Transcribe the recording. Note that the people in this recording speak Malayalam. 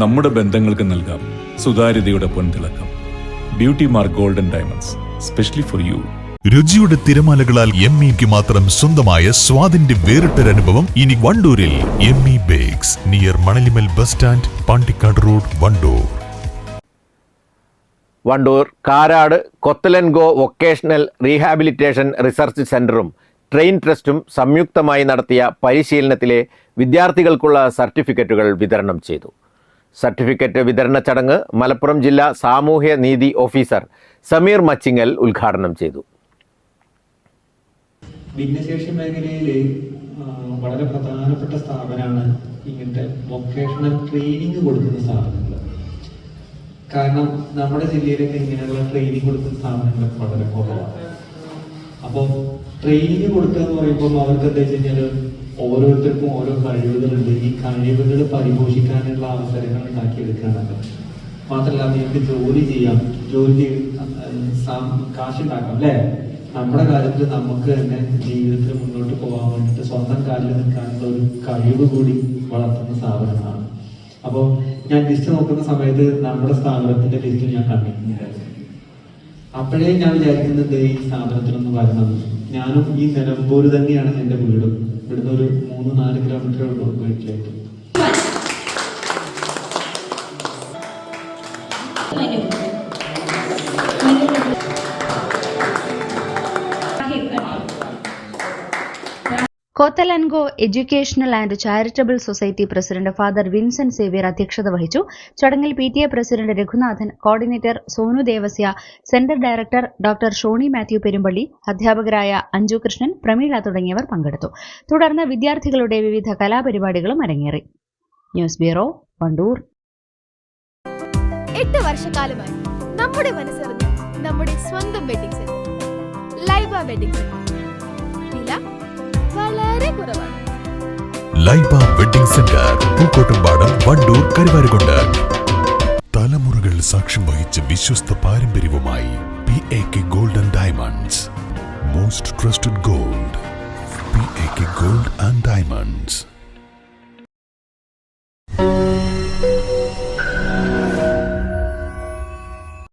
നമ്മുടെ ബന്ധങ്ങൾക്ക് നൽകാം സുതാര്യതയുടെ പൊൻതിളക്കം. Beauty mark golden diamonds, specially for you. രുചിയുടെ തിരമാലകളാൽ എംഇക്ക് മാത്രം സ്വന്തമായ സ്വാദിന്റെ വേറിട്ടൊരനുഭവം ഇനി വണ്ടൂരിൽ. ME bakes, near Manalimal bus stand, Pandikkad road, Vandoor. Vandoor Karad Cottolengo vocational rehabilitation research സെന്ററും ട്രെയിൻ ട്രസ്റ്റും സംയുക്തമായി നടത്തിയ പരിശീലനത്തിലെ വിദ്യാർത്ഥികൾക്കുള്ള സർട്ടിഫിക്കറ്റുകൾ വിതരണം ചെയ്തു. സർട്ടിഫിക്കറ്റ് വിതരണ ചടങ്ങ് മലപ്പുറം ജില്ലാ സാമൂഹ്യ നീതി ഓഫീസർ സമീർ മച്ചിങ്ങൽ ഉദ്ഘാടനം ചെയ്തു. ഭിന്നശേഷി മേഖലയിൽ വളരെ പ്രധാനപ്പെട്ട സ്ഥാപനമാണ് ഇങ്ങനത്തെ വൊക്കേഷണൽ ട്രെയിനിങ് കൊടുക്കുന്ന സ്ഥാപനങ്ങൾ. കാരണം നമ്മുടെ ജില്ലയിലൊക്കെ ഇങ്ങനെയുള്ള ട്രെയിനിങ് കൊടുക്കുന്ന സ്ഥാപനങ്ങൾ വളരെ കുറവാണ്. അപ്പോൾ ട്രെയിനിങ് കൊടുക്കുക എന്ന് പറയുമ്പോൾ അവർക്ക് എന്താ വെച്ച് കഴിഞ്ഞാൽ ഓരോരുത്തർക്കും ഓരോ കഴിവുകളുണ്ട്. ഈ കഴിവുകൾ പരിപോഷിക്കാനുള്ള അവസരങ്ങൾ ഉണ്ടാക്കിയെടുക്കുകയാണ്. മാത്രമല്ല നിങ്ങൾക്ക് ജോലി ചെയ്യാം, ജോലി കാശുണ്ടാക്കാം അല്ലേ. നമ്മുടെ കാര്യത്തിൽ നമുക്ക് തന്നെ ജീവിതത്തിൽ മുന്നോട്ട് പോകാൻ വേണ്ടിയിട്ട് സ്വന്തം കാലിൽ നിൽക്കാനുള്ള ഒരു കഴിവ് കൂടി വളർത്തുന്ന സ്ഥാപനമാണ്. അപ്പോൾ ഞാൻ ലിസ്റ്റ് നോക്കുന്ന സമയത്ത് നമ്മുടെ സ്ഥാപനത്തിന്റെ ലിസ്റ്റിൽ ഞാൻ കണ്ടിട്ടില്ല. അപ്പോഴേ ഞാൻ വിചാരിക്കുന്നത് ഈ സ്ഥാപനത്തിലൊന്ന് വരണം. ഞാനും ഈ നിലമ്പൂർ തന്നെയാണ് എൻ്റെ വീടും. ഇവിടുന്ന് ഒരു 3-4 കിലോമീറ്റർ ഉള്ളൂ വീട്ടിലേക്ക്. Cottolengo educational and charitable society president father Vincent Xavier അധ്യക്ഷത വഹിച്ചു. ചടങ്ങിൽ PTA president Raghunathan, coordinator Sonu Devasya, centre director doctor Shoni Mathew Perumpally, അധ്യാപകരായ അഞ്ജു കൃഷ്ണൻ, പ്രമീള തുടങ്ങിയവർ പങ്കെടുത്തു. തുടർന്ന് വിദ്യാർത്ഥികളുടെ വിവിധ കലാപരിപാടികളും അരങ്ങേറി. News bureau, Wandoor. 8 വർഷക്കാലമായി നമ്മുടെ മനസ്സറിഞ്ഞ നമ്മുടെ സ്വന്തം wedding centre Laiba wedding centre. വില വളരെ കുറവാണ്. Laiba wedding centre, Pookkottumpadam, Wandoor, Karuvarakundu. തലമുറകൾ സാക്ഷ്യം വഹിച്ച വിശ്വസ്ത പാരമ്പര്യവുമായി PAK gold and diamonds. Most trusted gold, PAK gold and diamonds.